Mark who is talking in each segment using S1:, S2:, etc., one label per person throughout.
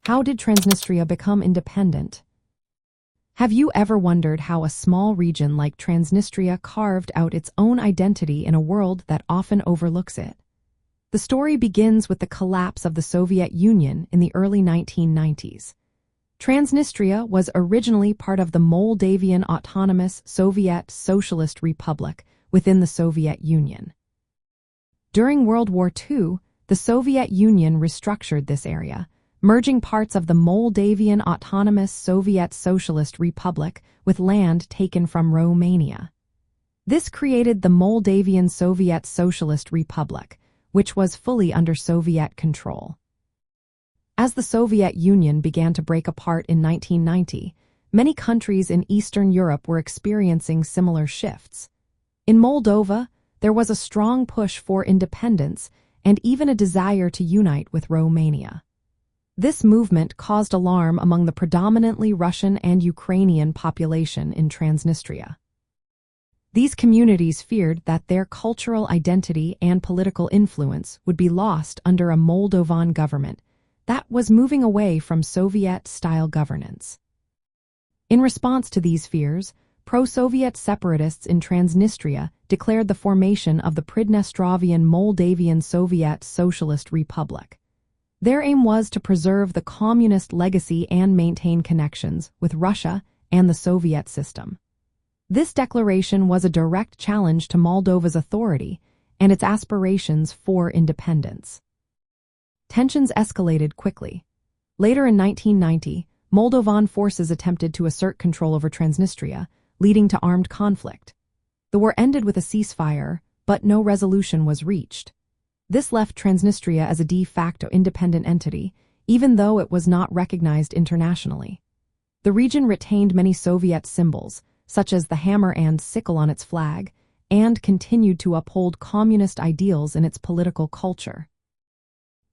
S1: How did Transnistria become independent? Have you ever wondered how a small region like Transnistria carved out its own identity in a world that often overlooks it? The story begins with the collapse of the Soviet Union in the early 1990s. Transnistria was originally part of the Moldavian Autonomous Soviet Socialist Republic within the Soviet Union. During World War II, the Soviet Union restructured this area, merging parts of the Moldavian Autonomous Soviet Socialist Republic with land taken from Romania. This created the Moldavian Soviet Socialist Republic, which was fully under Soviet control. As the Soviet Union began to break apart in 1990, many countries in Eastern Europe were experiencing similar shifts. In Moldova, there was a strong push for independence and even a desire to unite with Romania. This movement caused alarm among the predominantly Russian and Ukrainian population in Transnistria. These communities feared that their cultural identity and political influence would be lost under a Moldovan government that was moving away from Soviet-style governance. In response to these fears, pro-Soviet separatists in Transnistria declared the formation of the Pridnestrovian Moldavian Soviet Socialist Republic. Their aim was to preserve the communist legacy and maintain connections with Russia and the Soviet system. This declaration was a direct challenge to Moldova's authority and its aspirations for independence. Tensions escalated quickly. Later in 1990, Moldovan forces attempted to assert control over Transnistria, leading to armed conflict. The war ended with a ceasefire, but no resolution was reached. This left Transnistria as a de facto independent entity, even though it was not recognized internationally. The region retained many Soviet symbols, such as the hammer and sickle on its flag, and continued to uphold communist ideals in its political culture.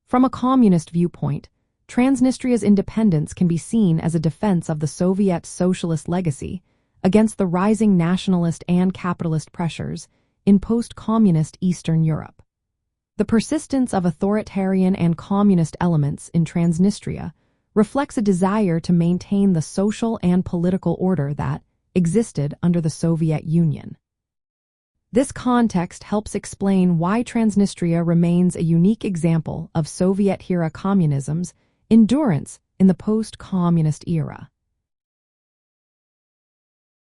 S1: From a communist viewpoint, Transnistria's independence can be seen as a defense of the Soviet socialist legacy against the rising nationalist and capitalist pressures in post-communist Eastern Europe. The persistence of authoritarian and communist elements in Transnistria reflects a desire to maintain the social and political order that existed under the Soviet Union. This context helps explain why Transnistria remains a unique example of Soviet-era communism's endurance in the post-communist era.